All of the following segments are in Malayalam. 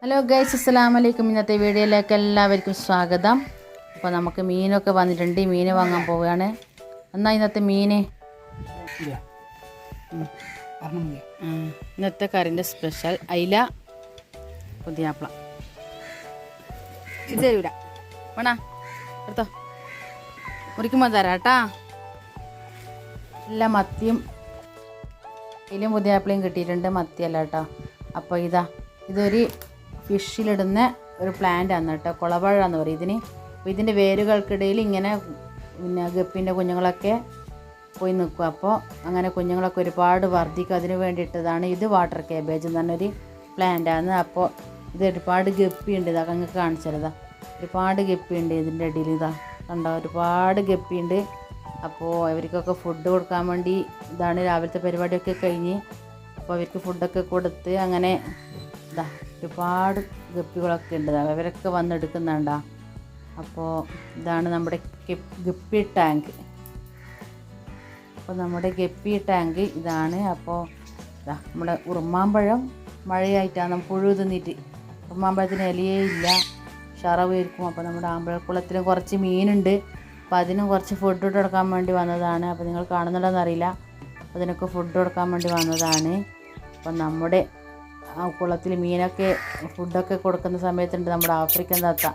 ഹലോ ഗൈസ്, അസ്സലാമു അലൈക്കും. ഇന്നത്തെ വീഡിയോയിലേക്ക് എല്ലാവർക്കും സ്വാഗതം. അപ്പോൾ നമുക്ക് മീനൊക്കെ വന്നിട്ടുണ്ട്. മീൻ വാങ്ങാൻ പോവുകയാണ്. എന്നാൽ ഇന്നത്തെ മീൻ ഇന്നത്തെ കറിൻ്റെ സ്പെഷ്യൽ അയില പുതിയാപ്പിള. ഇത് തരൂല വേണ എടുത്തോ, മുറിക്കുമ്പോൾ തരാം കേട്ടാ. എല്ലാ മത്തിയും അയിലും പുതിയാപ്പിളയും കിട്ടിയിട്ടുണ്ട്. മത്തിയല്ല കേട്ടോ. അപ്പോൾ ഇതൊരു ഫിഷിലിടുന്ന ഒരു പ്ലാന്റ് ആണ് കേട്ടോ. കുളവഴ എന്ന് പറയും ഇതിന്. അപ്പോൾ ഇതിൻ്റെ വേരുകൾക്കിടയിൽ ഇങ്ങനെ ഗപ്പിൻ്റെ കുഞ്ഞുങ്ങളൊക്കെ പോയി നിൽക്കും. അപ്പോൾ അങ്ങനെ കുഞ്ഞുങ്ങളൊക്കെ ഒരുപാട് വർദ്ധിക്കും. അതിന് വേണ്ടിയിട്ടതാണ് ഇത്. വാട്ടർ കാബേജ് എന്ന് പറഞ്ഞൊരു പ്ലാന്റാണ്. അപ്പോൾ ഇത് ഒരുപാട് ഗപ്പിയുണ്ട്. ഇതൊക്കെ അങ്ങ് കാണിച്ചതാ. ഒരുപാട് ഗപ്പിയുണ്ട് ഇതിൻ്റെ ഇടയിൽ. കണ്ടോ, ഒരുപാട് ഗപ്പിയുണ്ട്. അപ്പോൾ അവർക്കൊക്കെ ഫുഡ് കൊടുക്കാൻ വേണ്ടി ഇതാണ് രാവിലത്തെ പരിപാടിയൊക്കെ കഴിഞ്ഞ്. അപ്പോൾ അവർക്ക് ഫുഡൊക്കെ കൊടുത്ത് അങ്ങനെ ഒരുപാട് ഗപ്പികളൊക്കെ ഉണ്ട്. അവരൊക്കെ വന്നെടുക്കുന്നുണ്ടാ. അപ്പോൾ ഇതാണ് നമ്മുടെ ഗപ്പി ടാങ്ക്. അപ്പോൾ നമ്മുടെ ഗപ്പി ടാങ്ക് ഇതാണ്. അപ്പോൾ നമ്മുടെ ഉറുമാമ്പഴം മഴയായിട്ടാണ് പുഴു തിന്നിട്ട്. ഉറുമാമ്പഴത്തിന് ഇലയേ ഇല്ല, ഷറവായിരിക്കും. അപ്പോൾ നമ്മുടെ ആമ്പഴക്കുളത്തിൽ കുറച്ച് മീനുണ്ട്. അപ്പോൾ അതിനും കുറച്ച് ഫുഡ് കൊടുക്കാൻ വേണ്ടി വന്നതാണ്. അപ്പോൾ നിങ്ങൾ കാണുന്നുണ്ടോയെന്ന് അറിയില്ല. അപ്പോൾ അതിനൊക്കെ ഫുഡ് കൊടുക്കാൻ വേണ്ടി വന്നതാണ്. അപ്പം നമ്മുടെ ആ കുളത്തിൽ മീനൊക്കെ ഫുഡൊക്കെ കൊടുക്കുന്ന സമയത്തുണ്ട് നമ്മുടെ ആഫ്രിക്കൻ തത്ത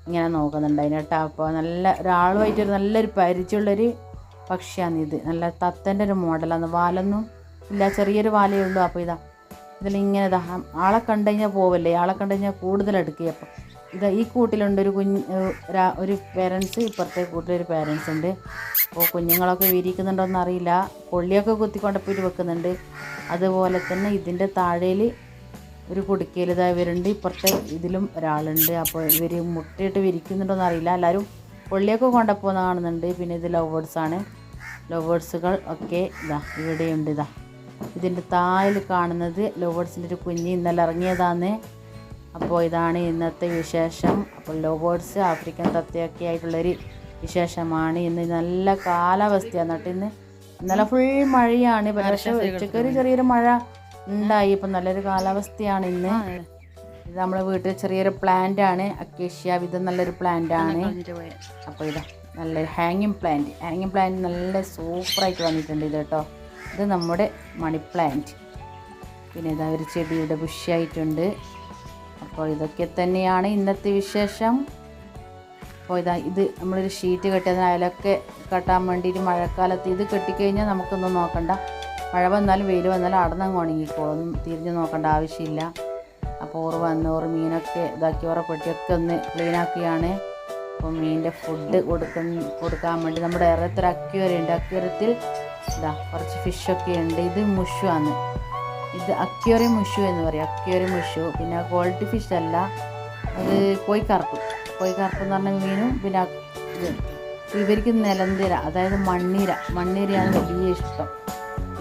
ഇങ്ങനെ നോക്കുന്നുണ്ട് അതിനേട്ടാ. അപ്പോൾ ഒരാളുമായിട്ടൊരു നല്ലൊരു പരിചയമുള്ളൊരു പക്ഷിയാണിത്. നല്ല തത്തൻ്റെ ഒരു മോഡലാണ്. വാലൊന്നും ഇല്ല, ചെറിയൊരു വാലേ ഉള്ളൂ. അപ്പോൾ ഇതിലിങ്ങനെ ആളെ കണ്ടു കഴിഞ്ഞാൽ പോവല്ലേ, ആളെ കണ്ടു കഴിഞ്ഞാൽ കൂടുതൽ എടുക്കുക. അപ്പോൾ ഈ കൂട്ടിലുണ്ട് ഒരു പേരൻസ്, ഇപ്പുറത്തെ കൂട്ടിലൊരു പേരൻസ് ഉണ്ട്. അപ്പോൾ കുഞ്ഞുങ്ങളൊക്കെ വിരിക്കുന്നുണ്ടോയെന്ന് അറിയില്ല. കൊള്ളിയൊക്കെ കുത്തിക്കൊണ്ടപ്പോയിട്ട് വെക്കുന്നുണ്ട്. അതുപോലെ തന്നെ ഇതിൻ്റെ താഴേൽ ഒരു കുടുക്കയിൽ ഇവരുണ്ട്. ഇപ്പുറത്തെ ഇതിലും ഒരാളുണ്ട്. അപ്പോൾ ഇവർ മുട്ടയിട്ട് വിരിക്കുന്നുണ്ടോയെന്ന് അറിയില്ല. എല്ലാവരും കൊള്ളിയൊക്കെ കൊണ്ടപ്പോൾ കാണുന്നുണ്ട്. പിന്നെ ഇത് ലവ് ബേർഡ്സാണ്. ലവ് ബേർഡ്സുകൾ ഒക്കെ ഇവിടെയുണ്ട്. ഇതിൻ്റെ താഴെ കാണുന്നത് ലവ് ബേർഡ്സിൻ്റെ ഒരു കുഞ്ഞ് ഇന്നലെ ഇറങ്ങിയതാണ്. അപ്പോൾ ഇതാണ് ഇന്നത്തെ വിശേഷം. അപ്പോൾ ലവ് ബേർഡ്സ്, ആഫ്രിക്കൻ തത്തയൊക്കെ ആയിട്ടുള്ളൊരു വിശേഷമാണ്. ഇന്ന് നല്ല കാലാവസ്ഥയാണ് കേട്ടോ. ഇന്നലെ ഫുൾ മഴയാണ്. പക്ഷേ ഉച്ചക്കൊരു ചെറിയൊരു മഴ ഉണ്ടായി. ഇപ്പം നല്ലൊരു കാലാവസ്ഥയാണ് ഇന്ന്. ഇത് നമ്മുടെ വീട്ടിൽ ചെറിയൊരു പ്ലാന്റ് ആണ്, അക്കേഷ്യ. ഇത് നല്ലൊരു പ്ലാന്റ് ആണ്. അപ്പോൾ നല്ലൊരു ഹാങ്ങിങ് പ്ലാന്റ് നല്ല സൂപ്പറായിട്ട് വന്നിട്ടുണ്ട് ഇത് കേട്ടോ. ഇത് നമ്മുടെ മണി പ്ലാന്റ്. പിന്നെ ഒരു ചെടിയുടെ ബുഷിയായിട്ടുണ്ട്. അപ്പോൾ ഇതൊക്കെ തന്നെയാണ് ഇന്നത്തെ വിശേഷം. അപ്പോൾ ഇത് നമ്മളൊരു ഷീറ്റ് കെട്ടിയതിന് അയലൊക്കെ കെട്ടാൻ വേണ്ടിയിട്ട് മഴക്കാലത്ത് ഇത് കെട്ടിക്കഴിഞ്ഞാൽ നമുക്കൊന്നും നോക്കണ്ട. മഴ വന്നാലും വെയിൽ വന്നാലും അടന്നങ്ങ് ഉണങ്ങിക്കോളും. തിരിഞ്ഞ് നോക്കേണ്ട ആവശ്യമില്ല. അപ്പോൾ ഓറ് മീനൊക്കെ ഓരോ പെട്ടിയൊക്കെ ഒന്ന് ക്ലീനാക്കുകയാണ്. അപ്പോൾ മീനിൻ്റെ ഫുഡ് കൊടുക്കാൻ വേണ്ടി നമ്മുടെ ഏറെത്തൊരു അക്വേറിയം. അക്വേറിയത്തിൽ കുറച്ച് ഫിഷൊക്കെ ഉണ്ട്. ഇത് മുഷുവാണ്. ഇത് അക്വേറിയം മുഷു എന്ന് പറയും. അക്വേറിയം മുഷു. പിന്നെ ക്വാളിറ്റി ഫിഷ് അല്ല, അത് കോഴിക്കറുപ്പ് എന്ന് പറഞ്ഞ മീനും. പിന്നെ ഇവർക്ക് നിലന്തീര, അതായത് മണ്ണീരയാണ് വലിയ ഇഷ്ടം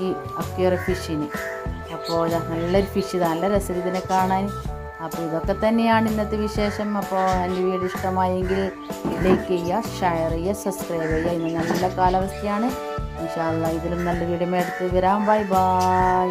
ഈ അക്വേറിയം ഫിഷിന്. അപ്പോൾ നല്ലൊരു ഫിഷ്. നല്ല രസം ഇതിനെ കാണാൻ. അപ്പോൾ ഇതൊക്കെ തന്നെയാണ് ഇന്നത്തെ വിശേഷം. അപ്പോൾ എൻ്റെ വീഡിയോ ഇഷ്ടമായെങ്കിൽ ലൈക്ക് ചെയ്യുക, ഷെയർ ചെയ്യുക, സബ്സ്ക്രൈബ് ചെയ്യുക. ഇന്ന് നല്ല കാലാവസ്ഥയാണ്. ഇൻഷാ അല്ലാഹ് ഇതിലും നല്ല വീഡിയോ എടുത്ത് വരാം. Bye bye.